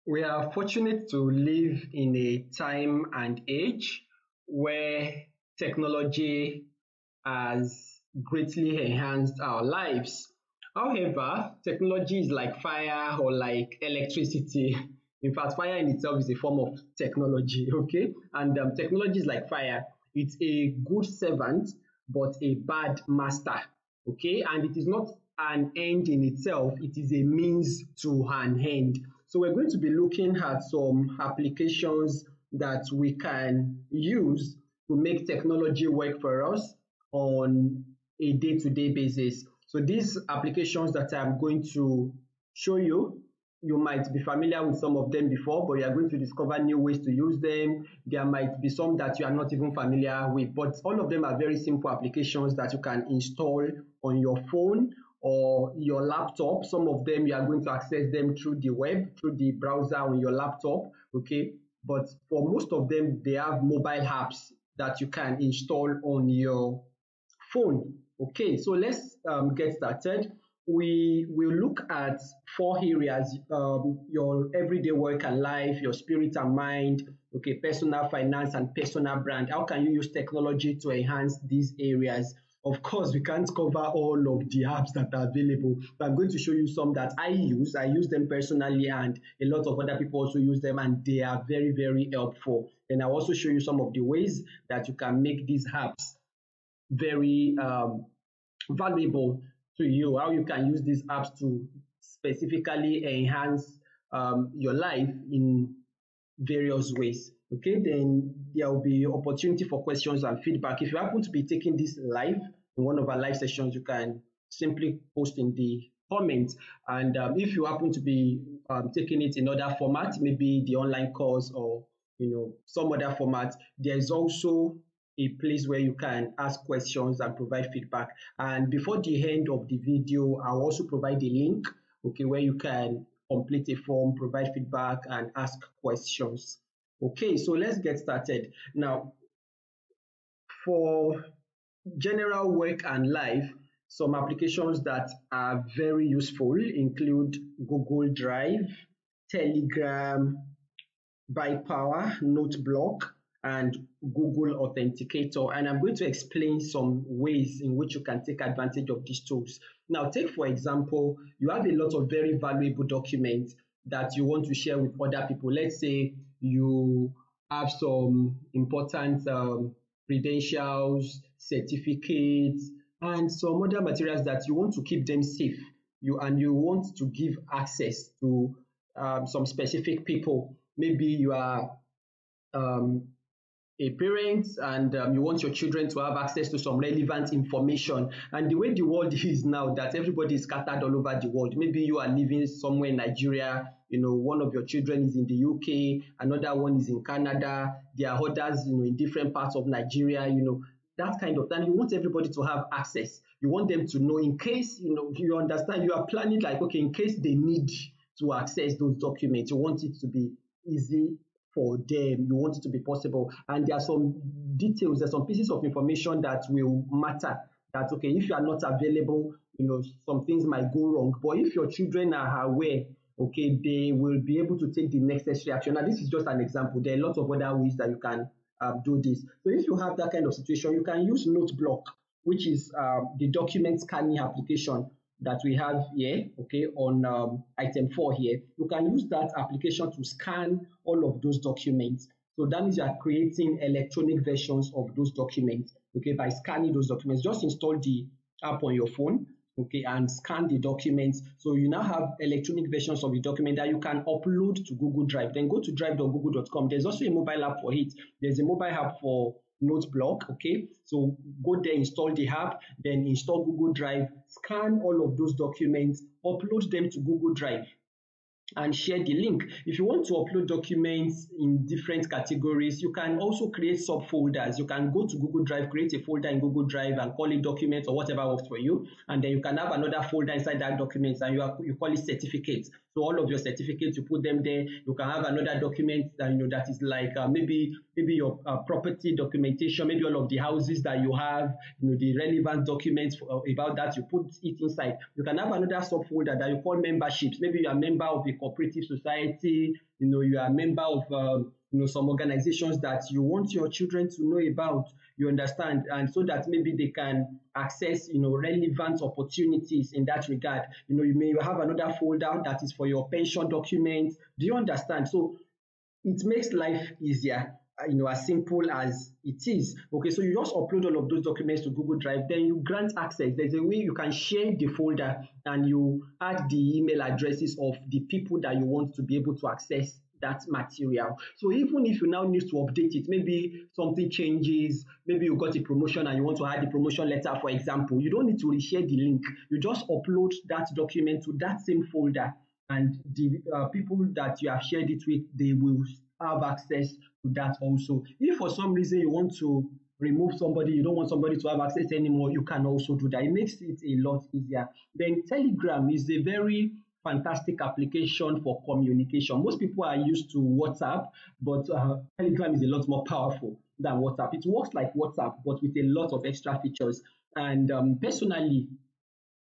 We are fortunate to live in a time and age where technology has greatly enhanced our lives. However, technology is like fire or like electricity. In fact, fire in itself is a form of technology, okay? And technology is like fire. It's a good servant, but a bad master, okay? And it is not an end in itself, it is a means to an end. So we're going to be looking at some applications that we can use to make technology work for us on a day-to-day basis. So these applications that I'm going to show you, you might be familiar with some of them before, but you are going to discover new ways to use them. There might be some that you are not even familiar with, but all of them are very simple applications that you can install on your phone or your laptop. Some of them you are going to access them through the web, through the browser on your laptop, okay? But for most of them, they have mobile apps that you can install on your phone. Okay, so let's get started. We will look at four areas: your everyday work and life, your spirit and mind, okay, personal finance, and personal brand. How can you use technology to enhance these areas? Of course, we can't cover all of the apps that are available, but I'm going to show you some that I use. I use them personally, and a lot of other people also use them, and they are very, very helpful. And I'll also show you some of the ways that you can make these apps very valuable to you, how you can use these apps to specifically enhance your life in various ways. Okay, then there will be opportunity for questions and feedback. If you happen to be taking this live in one of our live sessions, you can simply post in the comments. And if you happen to be taking it in other format, maybe the online course or some other format, there is also a place where you can ask questions and provide feedback. And before the end of the video, I'll also provide a link, okay, where you can complete a form, provide feedback, and ask questions. Okay, so let's get started. Now, for general work and life, some applications that are very useful include Google Drive, Telegram, ByPower, NoteBlock, and Google Authenticator. And I'm going to explain some ways in which you can take advantage of these tools. Now, take for example, you have a lot of very valuable documents that you want to share with other people. Let's say you have some important credentials, certificates, and some other materials that you want to keep them safe. You want to give access to some specific people. Maybe you are um, a parent and you want your children to have access to some relevant information. And the way the world is now, that everybody is scattered all over the world. Maybe you are living somewhere in Nigeria, one of your children is in the UK, another one is in Canada, there are others, in different parts of Nigeria, that kind of thing. You want everybody to have access. You want them to know in case, you understand, you are planning like, okay, in case they need to access those documents, you want it to be easy for them, you want it to be possible. And there are some details, there's some pieces of information that will matter, that, okay, if you are not available, some things might go wrong. But if your children are aware, okay, they will be able to take the necessary action. Now, this is just an example. There are lots of other ways that you can do this. So if you have that kind of situation, you can use NoteBlock, which is the document scanning application that we have here, okay, on item 4 here. You can use that application to scan all of those documents. So that means you are creating electronic versions of those documents, okay, by scanning those documents. Just install the app on your phone, okay, and scan the documents. So you now have electronic versions of the document that you can upload to Google Drive. Then go to drive.google.com. There's also a mobile app for it. There's a mobile app for NoteBlock, okay, so go there, install the app, then install Google Drive, scan all of those documents, upload them to Google Drive, and share the link. If you want to upload documents in different categories, you can also create subfolders. You can go to Google Drive, create a folder in Google Drive and call it documents or whatever works for you. And then you can have another folder inside that documents and you call it certificates. So all of your certificates, you put them there. You can have another document that, that is like maybe your property documentation, maybe all of the houses that you have, the relevant documents about that, you put it inside. You can have another subfolder that you call memberships. Maybe you're a member of a cooperative society, you are a member of some organizations that you want your children to know about, you understand, and so that maybe they can access relevant opportunities in that regard. You may have another folder that is for your pension documents. Do you understand? So it makes life easier, as simple as it is. Okay, so you just upload all of those documents to Google Drive, then you grant access. There's a way you can share the folder and you add the email addresses of the people that you want to be able to access that material. So even if you now need to update it, maybe something changes, maybe you got a promotion and you want to add the promotion letter, for example, you don't need to reshare the link. You just upload that document to that same folder, and the people that you have shared it with, they will have access to that also. If for some reason you want to remove somebody, you don't want somebody to have access anymore, you can also do that. It makes it a lot easier. Then Telegram is a very fantastic application for communication. Most people are used to WhatsApp, but Telegram is a lot more powerful than WhatsApp. It works like WhatsApp, but with a lot of extra features. And personally,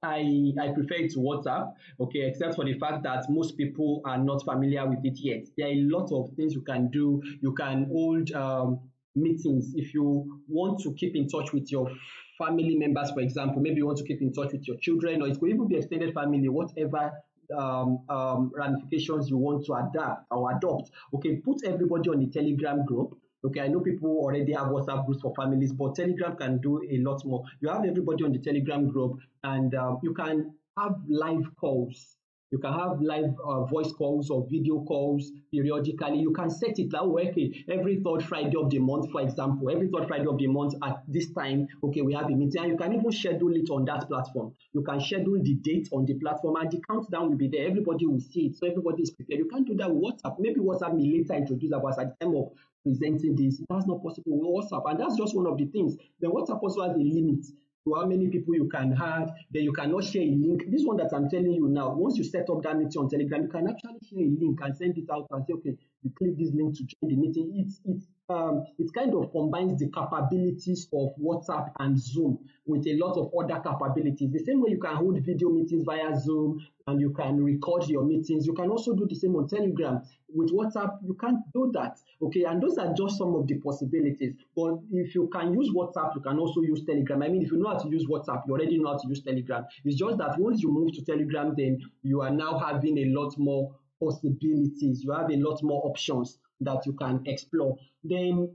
I prefer it to WhatsApp, okay, except for the fact that most people are not familiar with it yet. There are a lot of things you can do. You can hold meetings if you want to keep in touch with your family members, for example. Maybe you want to keep in touch with your children, or it could even be extended family, whatever ramifications you want to adapt or adopt. Okay, put everybody on the Telegram group. Okay, I know people already have WhatsApp groups for families, but Telegram can do a lot more. You have everybody on the Telegram group, and you can have live calls. You can have live voice calls or video calls periodically. You can set it that way. Okay, every third Friday of the month, for example, every third Friday of the month at this time, okay, we have a meeting. And you can even schedule it on that platform. You can schedule the date on the platform, and the countdown will be there. Everybody will see it, so everybody is prepared. You can't do that with WhatsApp. Maybe WhatsApp may later introduce that, but at the time of presenting this, that's not possible with WhatsApp, and that's just one of the things. Then WhatsApp also has a limit to how many people you can add. Then you cannot share a link. This one that I'm telling you now, once you set up that meeting on Telegram, you can actually share a link and send it out and say, okay, you click this link to join the meeting. It kind of combines the capabilities of WhatsApp and Zoom with a lot of other capabilities. The same way you can hold video meetings via Zoom and you can record your meetings, you can also do the same on Telegram. With WhatsApp, you can't do that. Okay, and those are just some of the possibilities. But if you can use WhatsApp, you can also use Telegram. I mean, if you know how to use WhatsApp, you already know how to use Telegram. It's just that once you move to Telegram, then you are now having a lot more possibilities. You have a lot more options that you can explore. Then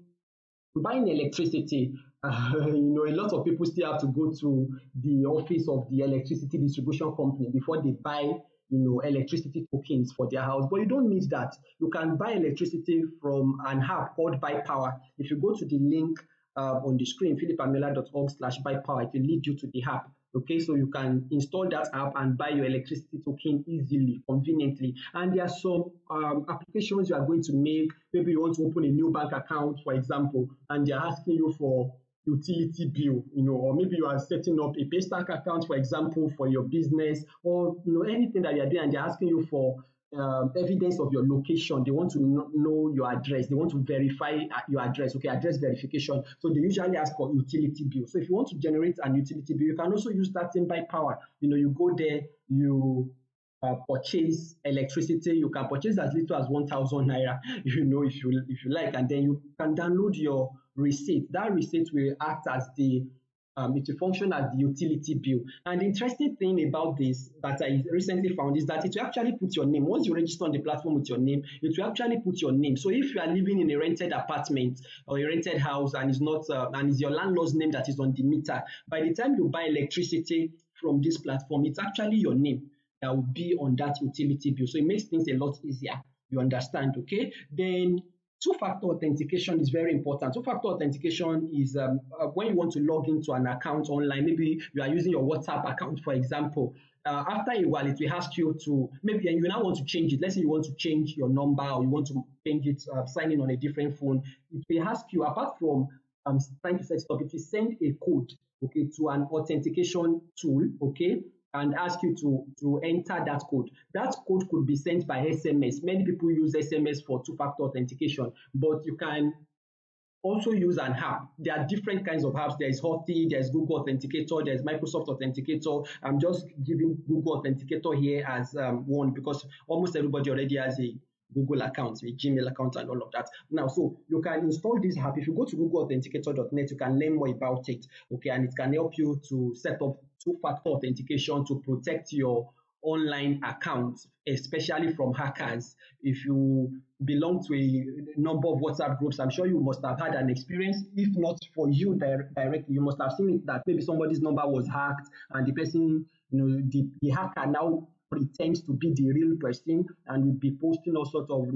buying electricity, a lot of people still have to go to the office of the electricity distribution company before they buy electricity tokens for their house. But you don't need that. You can buy electricity from an app called Buy Power. If you go to the link on the screen, philipamela.org/buypower, it will lead you to the app. Okay, so you can install that app and buy your electricity token easily, conveniently. And there are some applications you are going to make. Maybe you want to open a new bank account, for example, and they're asking you for utility bill, or maybe you are setting up a Paystack account, for example, for your business, or anything that you are doing, and they're asking you for evidence of your location. They want to know your address. They want to verify your address. Okay, address verification. So they usually ask for utility bill. So if you want to generate an utility bill, you can also use that in Buy Power. You go there, you purchase electricity. You can purchase as little as 1,000 naira, if you like, and then you can download your receipt. That receipt will act as it will function as the utility bill. And the interesting thing about this that I recently found is that it will actually put your name. Once you register on the platform with your name, it will actually put your name. So if you are living in a rented apartment or a rented house and it's your landlord's name that is on the meter, by the time you buy electricity from this platform, it's actually your name that will be on that utility bill. So it makes things a lot easier. You understand, okay? Then two-factor authentication is very important. Two-factor authentication is when you want to log into an account online. Maybe you are using your WhatsApp account, for example. After a while, it will ask you to, maybe you now want to change it. Let's say you want to change your number, or you want to change it, sign in on a different phone. It will ask you, apart from trying to set it up, it will send a code, okay, to an authentication tool, okay, and ask you to enter that code. That code could be sent by SMS. Many people use SMS for two-factor authentication, but you can also use an app. There are different kinds of apps. There is Hotty, there's Google Authenticator, there's Microsoft Authenticator. I'm just giving Google Authenticator here as one because almost everybody already has a Google account, a Gmail account, and all of that. Now, so you can install this app. If you go to googleauthenticator.net, you can learn more about it. Okay, and it can help you to set up two-factor authentication to protect your online accounts, especially from hackers. If you belong to a number of WhatsApp groups, I'm sure you must have had an experience. If not for you directly, you must have seen it that maybe somebody's number was hacked and the person, the hacker now pretends to be the real person and will be posting all sorts of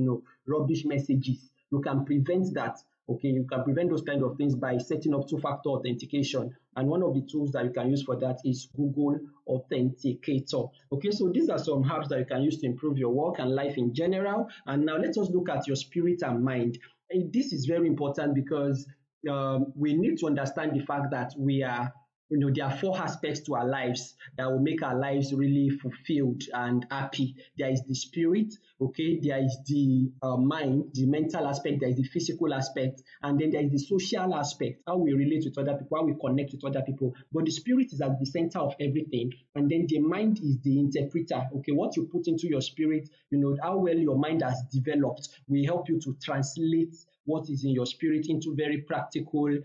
rubbish messages. You can prevent that. Okay, you can prevent those kind of things by setting up two-factor authentication. And one of the tools that you can use for that is Google Authenticator. Okay, so these are some apps that you can use to improve your work and life in general. And now let us look at your spirit and mind. And this is very important because we need to understand the fact that there are four aspects to our lives that will make our lives really fulfilled and happy. There is the spirit, okay, there is the mind, the mental aspect, there is the physical aspect, and then there is the social aspect, how we relate with other people, how we connect with other people. But the spirit is at the center of everything, and then the mind is the interpreter. Okay, what you put into your spirit, how well your mind has developed will help you to translate what is in your spirit into very practical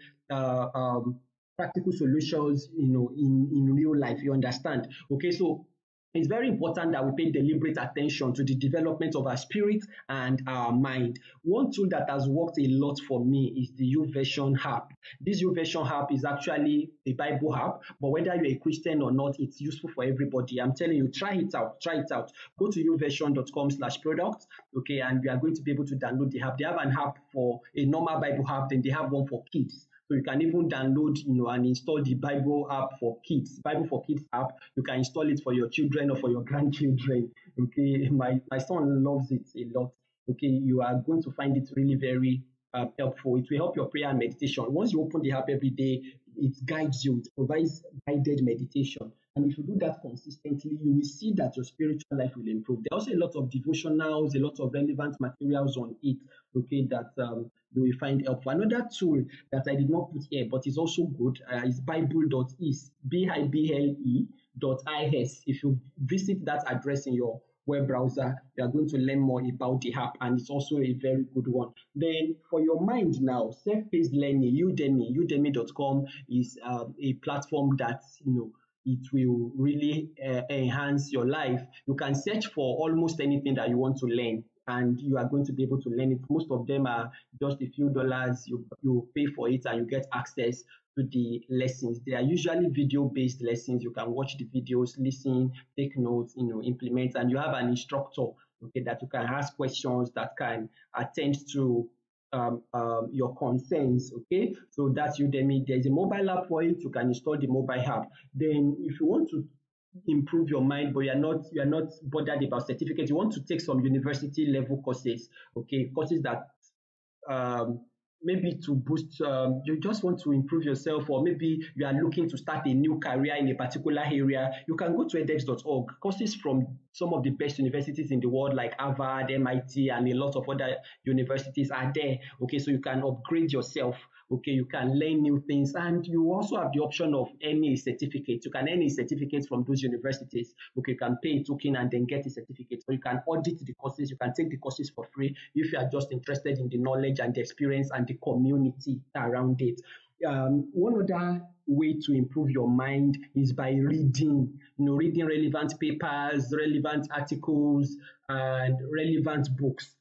solutions, in real life, you understand? Okay, so it's very important that we pay deliberate attention to the development of our spirit and our mind. One tool that has worked a lot for me is the YouVersion app. This YouVersion app is actually a Bible app, but whether you're a Christian or not, it's useful for everybody. I'm telling you, try it out. Go to youversion.com/product, okay, and you are going to be able to download the app. They have an app for a normal Bible app, then they have one for kids. So you can even download, and install the Bible app for kids, Bible for Kids app. You can install it for your children or for your grandchildren. Okay, my son loves it a lot. Okay, you are going to find it really very helpful. It will help your prayer and meditation. Once you open the app every day, it guides you. It provides guided meditation. And if you do that consistently, you will see that your spiritual life will improve. There are also a lot of devotionals, a lot of relevant materials on it, okay, that you will find helpful. Another tool that I did not put here, but is also good, is bible.is, bible.is. If you visit that address in your web browser, you are going to learn more about the app, and it's also a very good one. Then for your mind now, self-paced learning, udemy.com is a platform that, it will really enhance your life. You can search for almost anything that you want to learn, and you are going to be able to learn it. Most of them are just a few dollars. You pay for it and you get access to the lessons. They are usually video-based lessons. You can watch the videos, listen, take notes, implement, and you have an instructor, okay, that you can ask questions that can attend to your concerns. Okay, so that's Udemy. There's a mobile app for it. You can install the mobile app. Then if you want to improve your mind, but you are not bothered about certificates, you want to take some university level courses, okay, courses that maybe to boost, you just want to improve yourself, or maybe you are looking to start a new career in a particular area, you can go to edX.org. Courses from some of the best universities in the world, like Harvard, MIT, and a lot of other universities are there. Okay, so you can upgrade yourself. Okay, you can learn new things, and you also have the option of earning a certificate. You can earn a certificate from those universities. Okay, you can pay a token and then get a certificate. So you can audit the courses. You can take the courses for free if you are just interested in the knowledge and the experience and the community around it. One other way to improve your mind is by reading, reading relevant papers, relevant articles, and relevant books.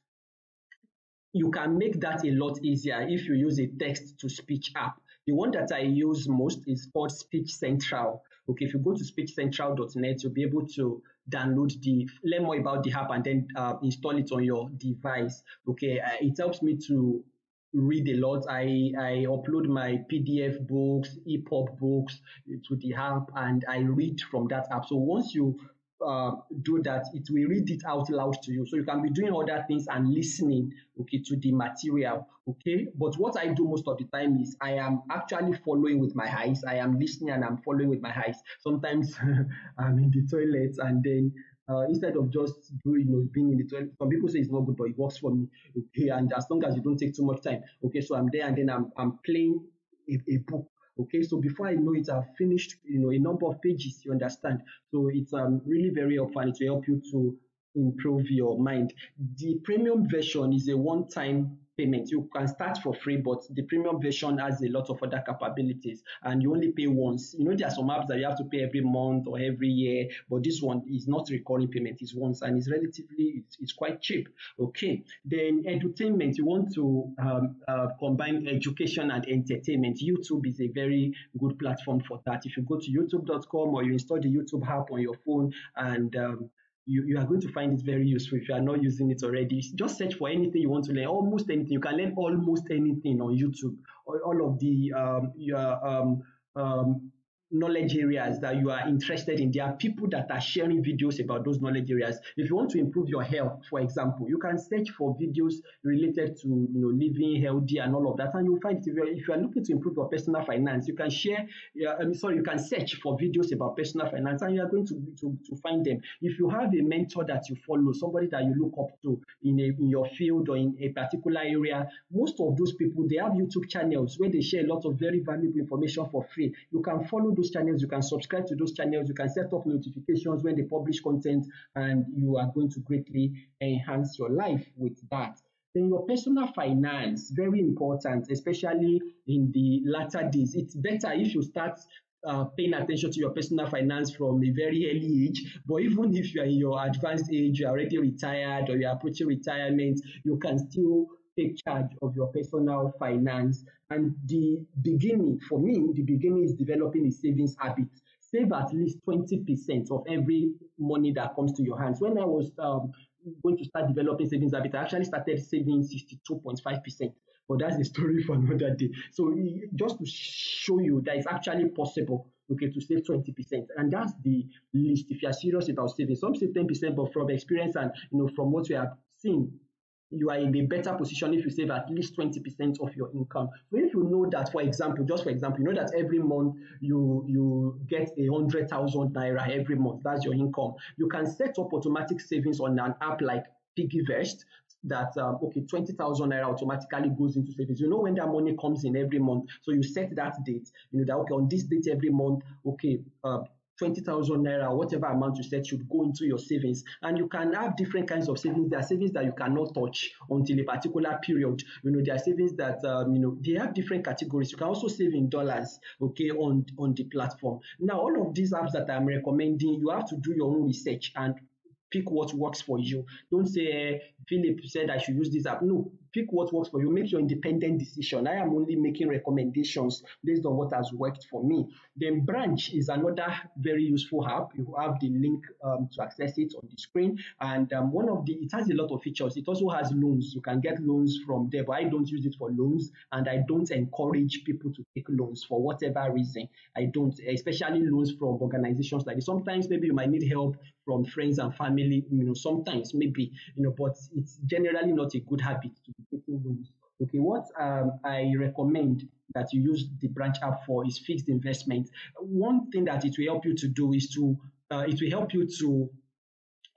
You can make that a lot easier if you use a text-to-speech app. The one that I use most is called Speech Central. Okay, if you go to speechcentral.net, you'll be able to learn more about the app and then install it on your device. Okay, it helps me to read a lot. I upload my PDF books, EPUB books to the app, and I read from that app. So once you do that, it will read it out loud to you. So you can be doing other things and listening, okay, to the material, okay. But what I do most of the time is I am actually following with my eyes. I am listening and I'm following with my eyes. Sometimes I'm in the toilet, and then instead of just being in the toilet, some people say it's not good, but it works for me, okay. And as long as you don't take too much time, okay, so I'm there, and then I'm playing a book. Okay, so before I know it, I've finished, a number of pages, you understand? So it's really very helpful, and it will help you to improve your mind. The premium version is a one-time payment. You can start for free, but the premium version has a lot of other capabilities and you only pay once. There are some apps that you have to pay every month or every year, but this one is not recurring payment, it's once and it's quite cheap. Okay, then entertainment, you want to combine education and entertainment. YouTube is a very good platform for that. If you go to youtube.com or you install the YouTube app on your phone and you are going to find it very useful if you are not using it already. Just search for anything you want to learn, almost anything. You can learn almost anything on YouTube. All of the knowledge areas that you are interested in. There are people that are sharing videos about those knowledge areas. If you want to improve your health, for example, you can search for videos related to living healthy and all of that, and you'll find it. If you are looking to improve your personal finance, you can you can search for videos about personal finance, and you are going to find them. If you have a mentor that you follow, somebody that you look up to in your field or in a particular area, most of those people, they have YouTube channels where they share a lot of very valuable information for free. You can follow those channels, you can subscribe to those channels, you can set up notifications when they publish content, and you are going to greatly enhance your life with that. Then your personal finance, very important, especially in the latter days. It's better if you start paying attention to your personal finance from a very early age. But even if you are in your advanced age, you are already retired or you are approaching retirement, you can still take charge of your personal finance. And for me, the beginning is developing a savings habit. Save at least 20% of every money that comes to your hands. When I was going to start developing savings habit, I actually started saving 62.5%. But that's a story for another day. So just to show you that it's actually possible, okay, to save 20%, and that's the least if you are serious about saving. Some say 10%, but from experience and from what we have seen, you are in a better position if you save at least 20% of your income. So if you know that, just for example, you know that every month you get 100,000 naira every month, that's your income. You can set up automatic savings on an app like Piggyvest that 20,000 naira automatically goes into savings. You know when that money comes in every month, so you set that date. That on this date every month, 20,000 naira, whatever amount you set should go into your savings. And you can have different kinds of savings. There are savings that you cannot touch until a particular period. There are savings that they have different categories. You can also save in dollars, on the platform. Now, all of these apps that I'm recommending, you have to do your own research and pick what works for you. Don't say, Philip said I should use this app. No, pick what works for you. Make your independent decision. I am only making recommendations based on what has worked for me. Then Branch is another very useful app. You have the link to access it on the screen. And it has a lot of features. It also has loans. You can get loans from there, but I don't use it for loans, and I don't encourage people to take loans for whatever reason. I don't, especially loans from organizations like this. Sometimes maybe you might need help from friends and family, sometimes maybe, but it's generally not a good habit to be taking loans. Okay, what I recommend that you use the Branch app for is fixed investment. One thing that it will help you to do is it will help you to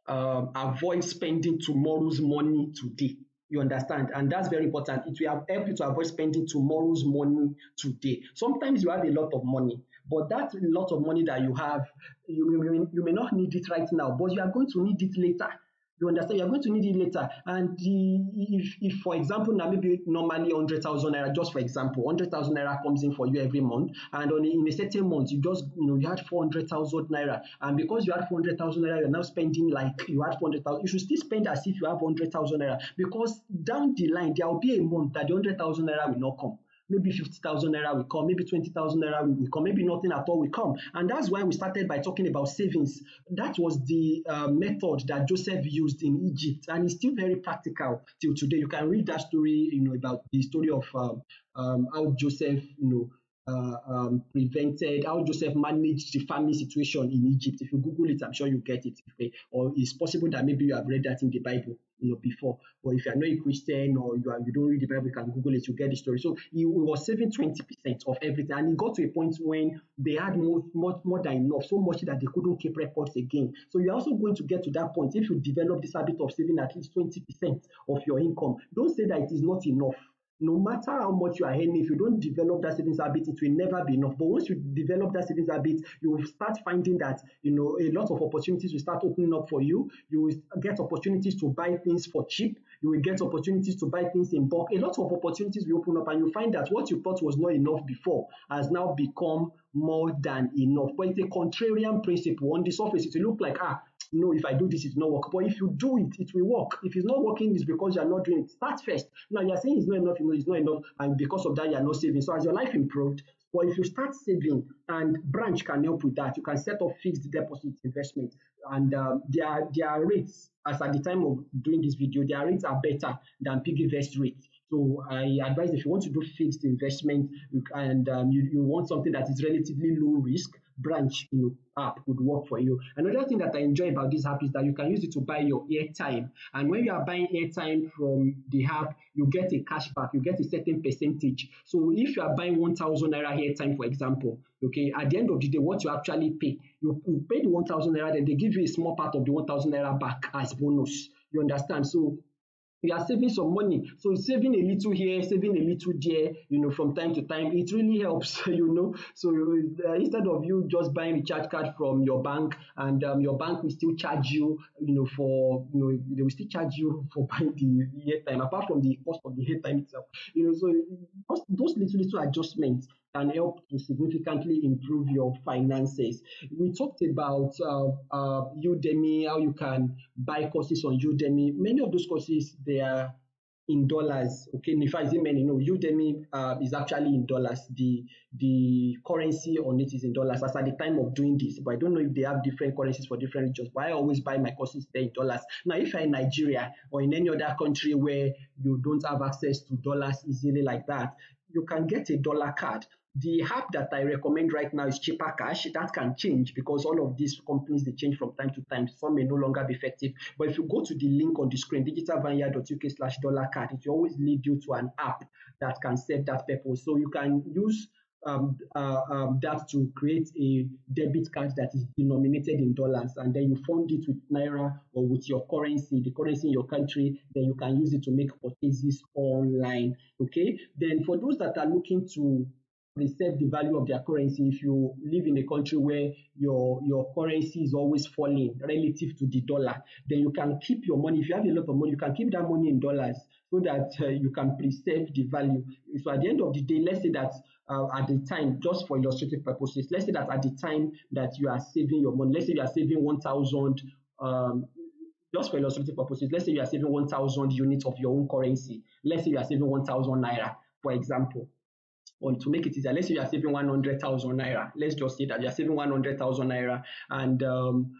avoid spending tomorrow's money today. You understand? And that's very important. It will help you to avoid spending tomorrow's money today. Sometimes you have a lot of money, but that lot of money that you have, you may not need it right now, but you are going to need it later. You understand? You're going to need it later. And if for example, now maybe normally 100,000 naira, just for example, 100,000 naira comes in for you every month, and in a certain month, you had 400,000 naira, and because you had 400,000 naira, you're now spending like you had 400,000. You should still spend as if you have 100,000 naira, because down the line, there will be a month that the 100,000 naira will not come. Maybe 50,000 naira will come, maybe 20,000 naira will come, maybe nothing at all will come. And that's why we started by talking about savings. That was the method that Joseph used in Egypt, and it's still very practical till today. You can read that story, about the story of how Joseph, how Joseph managed the famine situation in Egypt. If you Google it, I'm sure you get it. Or it's possible that maybe you have read that in the Bible, before. But if you're not a Christian or you don't read the Bible, you can Google it, you get the story. So he was saving 20% of everything, and he got to a point when they had more than enough, so much that they couldn't keep records again. So you're also going to get to that point if you develop this habit of saving at least 20% of your income. Don't say that it is not enough. no matter how much you are earning, if you don't develop that savings habit, it will never be enough. But once you develop that savings habit, you will start finding that a lot of opportunities will start opening up for you. You will get opportunities to buy things for cheap. You will get opportunities to buy things in bulk. A lot of opportunities will open up, and you find that what you thought was not enough before has now become more than enough. But it's a contrarian principle. On the surface, it will look like, no, if I do this, it will not work. But if you do it, it will work. If it's not working, it's because you're not doing it. Start first. Now, you're saying it's not enough, it's not enough, and because of that, you're not saving. So as your life improved, but if you start saving, and Branch can help with that, you can set up fixed deposit investment, and their rates, as at the time of doing this video, their rates are better than PiggyVest rates. So I advise, if you want to do fixed investment and you want something that is relatively low risk, Branch app would work for you. Another thing that I enjoy about this app is that you can use it to buy your airtime. And when you are buying airtime from the app, you get a cashback, you get a certain percentage. So if you are buying 1,000 naira airtime, for example, okay, at the end of the day, what you actually pay, you pay the 1,000 naira, then they give you a small part of the 1,000 naira back as bonus. You understand? So you are saving some money. So saving a little here, saving a little there, from time to time, it really helps, So instead of you just buying recharge card from your bank, and your bank will still charge you, they will still charge you for buying the airtime, apart from the cost of the airtime itself. So those little adjustments can help to significantly improve your finances. We talked about Udemy, how you can buy courses on Udemy. Many of those courses, they are in dollars. Okay, in fact, many know Udemy is actually in dollars. The currency on it is in dollars as at the time of doing this. But I don't know if they have different currencies for different regions. But I always buy my courses there in dollars. Now, if you're in Nigeria or in any other country where you don't have access to dollars easily like that, you can get a dollar card. The app that I recommend right now is Cheaper Cash. That can change because all of these companies, they change from time to time. Some may no longer be effective. But if you go to the link on the screen, digitalvineyard.uk/dollar card, it will always lead you to an app that can serve that purpose. So you can use that to create a debit card that is denominated in dollars, and then you fund it with Naira or with your currency, the currency in your country. Then you can use it to make purchases online. Okay. Then for those that are looking to preserve the value of their currency, if you live in a country where your currency is always falling relative to the dollar, then you can keep your money. If you have a lot of money, you can keep that money in dollars so that you can preserve the value. So at the end of the day, let's say that at the time, just for illustrative purposes, let's say that at the time that you are saving your money, let's say you are saving 1,000, just for illustrative purposes, let's say you are saving 1,000 units of your own currency. Let's say you are saving 1,000 naira, for example. Or to make it easier, let's say you are saving 100,000 naira. Let's just say that you are saving 100,000 naira, and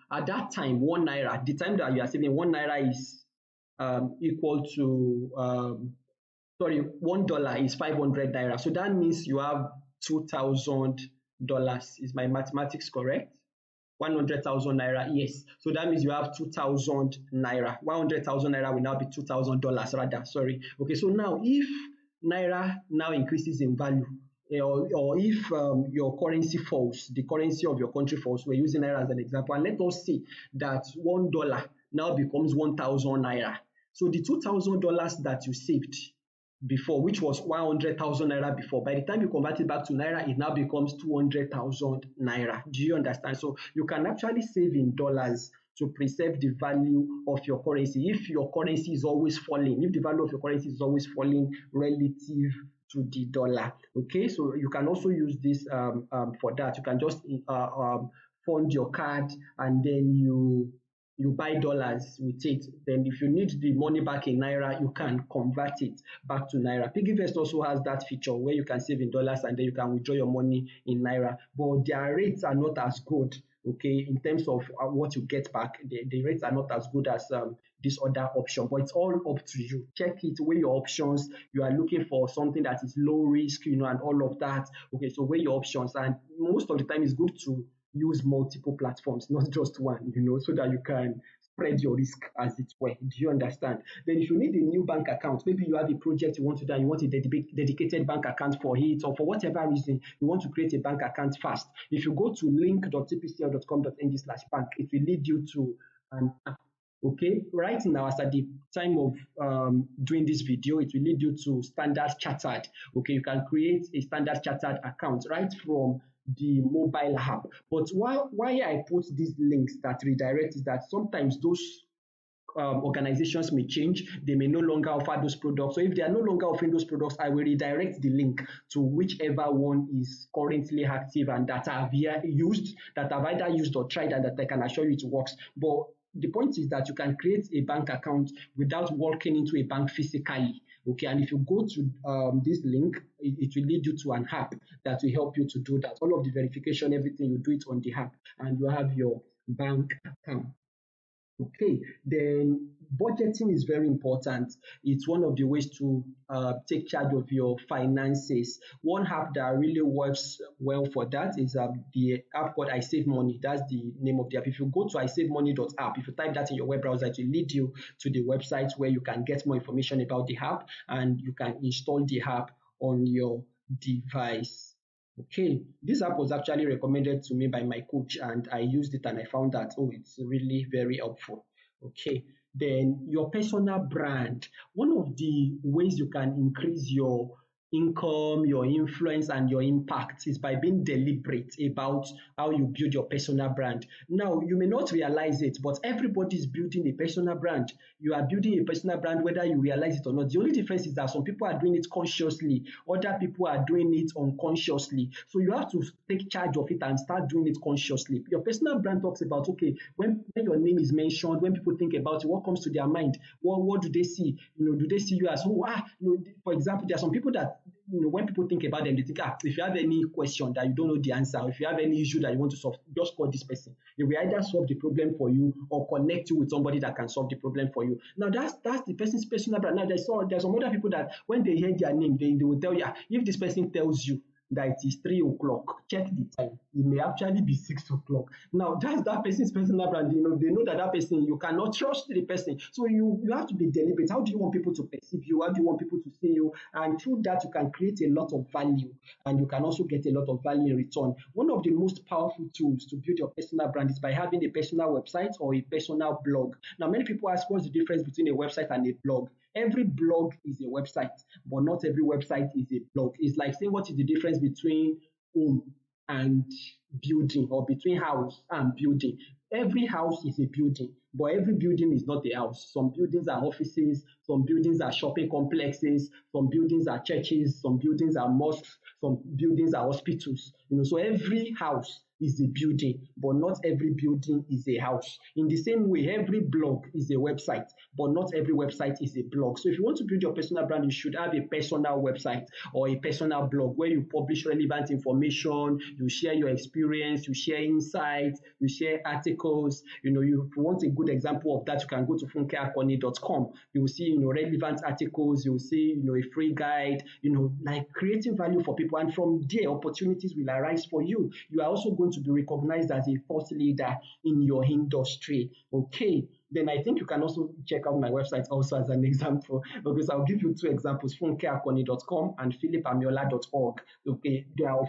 at that time, 1 naira, the time that you are saving 1 naira is equal to $1 is 500 naira. So that means you have $2,000. Is my mathematics correct? 100,000 naira, yes. So that means you have 2,000 naira. 100,000 naira will now be $2,000 rather. Sorry. Okay. So now, if Naira now increases in value, or if your currency falls, the currency of your country falls, we're using Naira as an example, and let us say that $1 now becomes 1,000 Naira. So the $2,000 that you saved before, which was 100,000 Naira before, by the time you convert it back to Naira, it now becomes 200,000 Naira. Do you understand? So you can actually save in dollars to preserve the value of your currency. If your currency is always falling, if the value of your currency is always falling relative to the dollar, okay? So you can also use this for that. You can just fund your card, and then you buy dollars with it. Then if you need the money back in Naira, you can convert it back to Naira. PiggyVest also has that feature where you can save in dollars and then you can withdraw your money in Naira. But their rates are not as good, okay, in terms of what you get back. The rates are not as good as this other option, but it's all up to you. Check it, weigh your options. You are looking for something that is low risk, and all of that. Okay, so weigh your options, and most of the time it's good to use multiple platforms, not just one, so that you can spread your risk, as it were. Do you understand? Then if you need a new bank account, maybe you have a project you want to do and you want a dedicated bank account for it, or for whatever reason you want to create a bank account fast. If you go to link.tpcl.com.ng/bank, it will lead you to an app Okay, right now, as at the time of doing this video, it will lead you to Standard Chartered. Okay, you can create a Standard Chartered account right from the mobile app. But why I put these links that redirect is that sometimes those organizations may change, they may no longer offer those products. So if they are no longer offering those products, I will redirect the link to whichever one is currently active and that I've used, that I've either used or tried, and that I can assure you it works. But the point is that you can create a bank account without walking into a bank physically. Okay, and if you go to this link, it will lead you to an app that will help you to do that. All of the verification, everything, you do it on the app, and you have your bank account. Okay, then budgeting is very important. It's one of the ways to take charge of your finances. One app that really works well for that is the app called iSaveMoney. That's the name of the app. If you go to iSaveMoney.app, if you type that in your web browser, it will lead you to the website where you can get more information about the app and you can install the app on your device. Okay, this app was actually recommended to me by my coach and I used it and I found that, oh, it's really very helpful. Okay, then your personal brand. One of the ways you can increase your income, your influence, and your impact is by being deliberate about how you build your personal brand. Now, you may not realize it, but everybody is building a personal brand. You are building a personal brand whether you realize it or not. The only difference is that some people are doing it consciously, other people are doing it unconsciously. So you have to take charge of it and start doing it consciously. Your personal brand talks about, okay, when your name is mentioned, when people think about it, what comes to their mind? What do they see? Do they see you as, for example, there are some people that, when people think about them, they think, if you have any question that you don't know the answer, or if you have any issue that you want to solve, just call this person. They will either solve the problem for you or connect you with somebody that can solve the problem for you. Now, that's the person's personal brand. Now, there's some other people that when they hear their name, they will tell you, if this person tells you that it is 3 o'clock, check the time. It may actually be 6 o'clock. Now, that's that person's personal brand. They know that person, you cannot trust the person. So you have to be deliberate. How do you want people to perceive you? How do you want people to see you? And through that, you can create a lot of value and you can also get a lot of value in return. One of the most powerful tools to build your personal brand is by having a personal website or a personal blog. Now, many people ask, what's the difference between a website and a blog? Every blog is a website, but not every website is a blog. It's like saying, what is the difference between home and building, or between house and building? Every house is a building, but every building is not a house. Some buildings are offices, some buildings are shopping complexes, some buildings are churches, some buildings are mosques, some buildings are hospitals. So every house is a building, but not every building is a house. In the same way, every blog is a website, but not every website is a blog. So if you want to build your personal brand, you should have a personal website or a personal blog where you publish relevant information, you share your experience, you share insights, you share articles. If you want a good example of that, you can go to funkeakoni.com. You will see, relevant articles, you will see, a free guide, like creating value for people. And from there, opportunities will arise for you. You are also going to be recognized as a thought leader in your industry. Okay, then I think you can also check out my website also as an example, because I'll give you two examples, funkeakoni.com and philipamiola.org. Okay, there are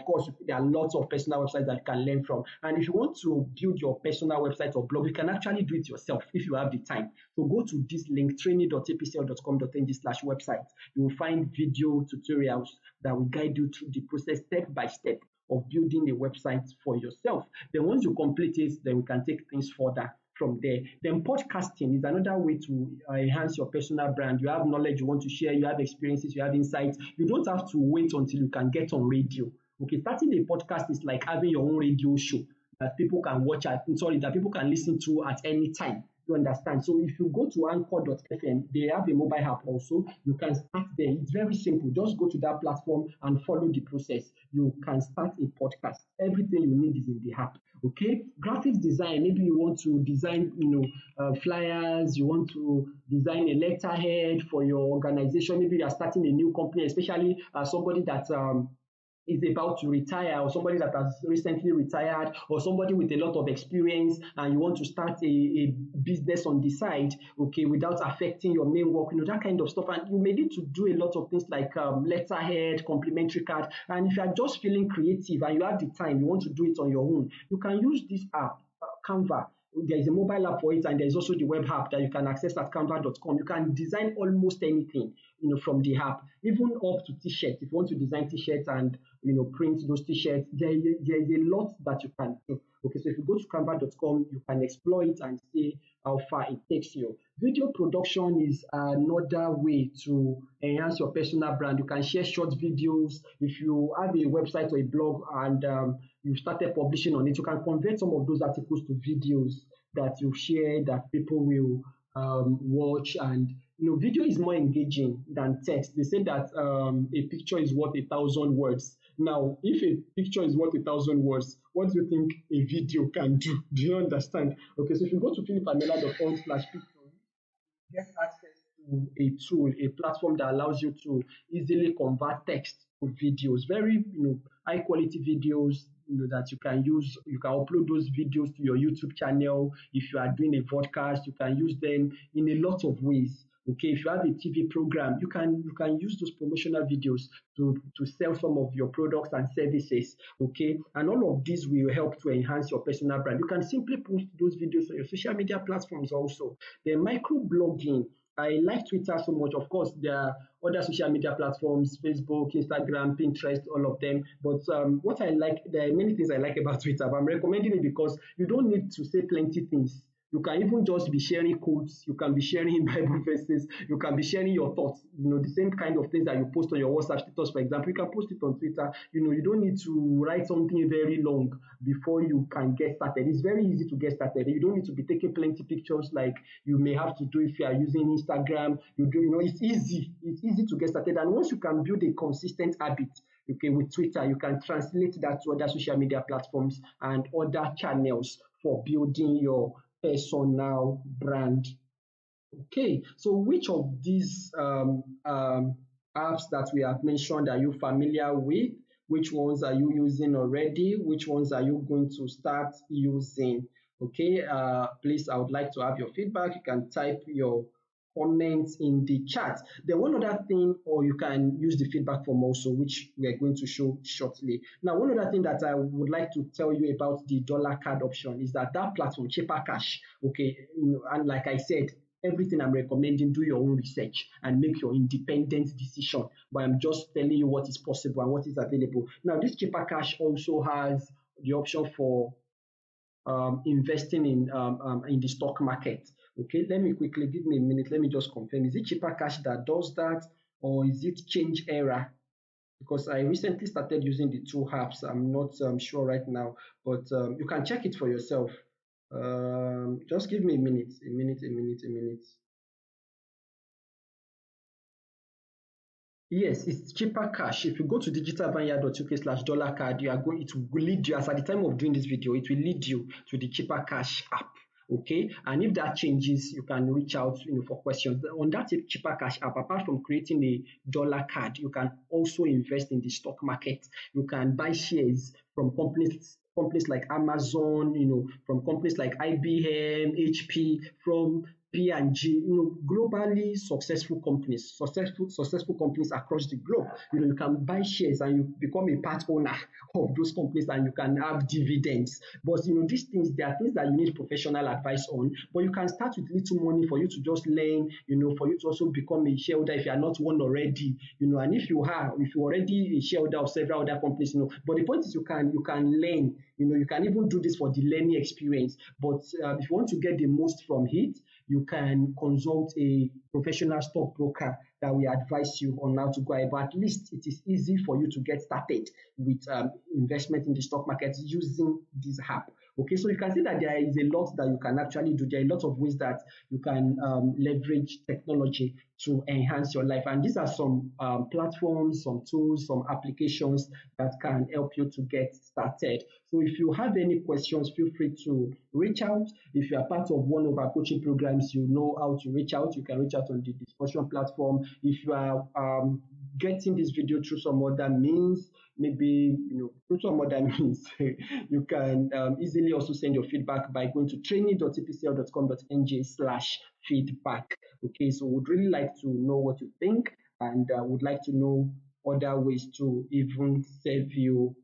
lots of personal websites that you can learn from. And if you want to build your personal website or blog, you can actually do it yourself if you have the time. So go to this link, training.apcl.com.ng/website. You will find video tutorials that will guide you through the process step by step of building a website for yourself. Then once you complete it, then we can take things further from there. Then podcasting is another way to enhance your personal brand. You have knowledge you want to share, you have experiences, you have insights. You don't have to wait until you can get on radio. Okay, starting a podcast is like having your own radio show that people can that people can listen to at any time. You understand? So if you go to anchor.fm, they have a mobile app also. You can start there. It's very simple. Just go to that platform and follow the process. You can start a podcast. Everything you need is in the app. Okay, graphics design. Maybe you want to design, flyers. You want to design a letterhead for your organization. Maybe you are starting a new company, especially somebody that is about to retire, or somebody that has recently retired, or somebody with a lot of experience, and you want to start a business on the side, okay, without affecting your main work, that kind of stuff. And you may need to do a lot of things like letterhead, complimentary card. And if you are just feeling creative and you have the time, you want to do it on your own, you can use this app, Canva. there is a mobile app for it, and there is also the web app that you can access at canva.com. You can design almost anything, from the app, even up to t-shirts. If you want to design t-shirts and print those t-shirts, there is a lot that you can do. Okay, so if you go to canva.com, you can explore it and see how far it takes you. Video production is another way to enhance your personal brand. You can share short videos. If you have a website or a blog and you started publishing on it, you can convert some of those articles to videos that you share that people will watch. And video is more engaging than text. They say that a picture is worth 1,000 words. Now, if a picture is worth 1,000 words, what do you think a video can do? Do you understand? Okay, so if you go to philipamela.com/picture, get access to a tool, a platform that allows you to easily convert text to videos. Very, high quality videos, that you can use. You can upload those videos to your YouTube channel. If you are doing a podcast, you can use them in a lot of ways. Okay, if you have a TV program, you can use those promotional videos to sell some of your products and services. Okay, and all of this will help to enhance your personal brand. You can simply post those videos on your social media platforms also. The microblogging, I like Twitter so much. Of course, there are other social media platforms, Facebook, Instagram, Pinterest, all of them. But what I like, there are many things I like about Twitter, but I'm recommending it because you don't need to say plenty things. You can even just be sharing quotes, you can be sharing Bible verses, you can be sharing your thoughts, the same kind of things that you post on your WhatsApp status, for example, you can post it on Twitter. You don't need to write something very long before you can get started. It's very easy to get started. You don't need to be taking plenty pictures like you may have to do if you are using Instagram. It's easy to get started. And once you can build a consistent habit, okay, with Twitter, you can translate that to other social media platforms and other channels for building your personal brand. Okay, so which of these apps that we have mentioned are you familiar with? Which ones are you using already? Which ones are you going to start using? Okay, please, I would like to have your feedback. You can type your comments in the chat. Then one other thing, or you can use the feedback form also, which we are going to show shortly. Now, one other thing that I would like to tell you about the dollar card option is that platform, Chipper Cash, okay, and like I said, everything I'm recommending, do your own research and make your independent decision. But I'm just telling you what is possible and what is available. Now, this Chipper Cash also has the option for investing in the stock market. Okay, let me quickly, give me a minute. Let me just confirm. Is it Chipper Cash that does that, or is it Change Era? Because I recently started using the two apps. I'm not sure right now, but you can check it for yourself. Just give me a minute. Yes, it's Chipper Cash. If you go to digitalvineyard.uk/dollar card, it will lead you, as at the time of doing this video, it will lead you to the Chipper Cash app. Okay, and if that changes, you can reach out for questions. On that Chipper Cash app, apart from creating a dollar card, you can also invest in the stock market. You can buy shares from companies like Amazon, from companies like IBM, HP, from P&G, globally successful companies across the globe. You can buy shares and you become a part owner of those companies, and you can have dividends. But these things, there are things that you need professional advice on. But you can start with little money for you to just learn, for you to also become a shareholder if you are not one already, and if you're already a shareholder of several other companies, But the point is, you can learn. You can even do this for the learning experience. But if you want to get the most from it, you can consult a professional stockbroker that will advise you on how to go ahead. But at least it is easy for you to get started with investment in the stock market using this app. Okay, so you can see that there is a lot that you can actually do. There are a lot of ways that you can leverage technology to enhance your life. And these are some platforms, some tools, some applications that can help you to get started. So if you have any questions, feel free to reach out. If you are part of one of our coaching programs, you know how to reach out. You can reach out on the discussion platform. If you are getting this video through some other means, maybe through some other means, you can easily also send your feedback by going to training.epcl.com.ng/feedback. Okay, so we'd really like to know what you think, and would like to know other ways to even serve you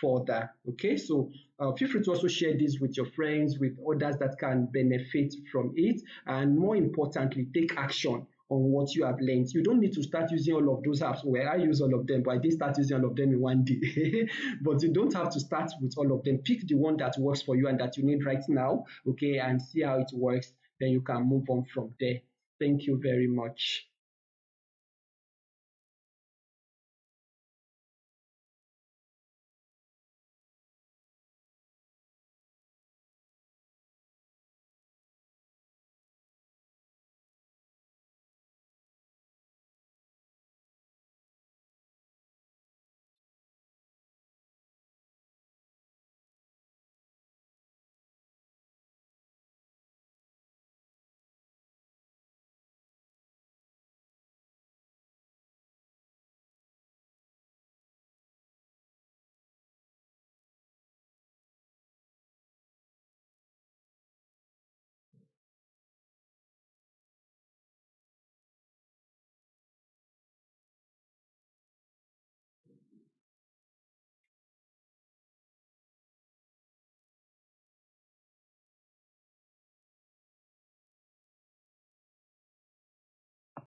further. Okay, so feel free to also share this with your friends, with others that can benefit from it, and more importantly, take action on what you have learned. You don't need to start using all of those apps. Well, I use all of them, but I didn't start using all of them in one day. But you don't have to start with all of them. Pick the one that works for you and that you need right now, okay, and see how it works. Then you can move on from there. Thank you very much.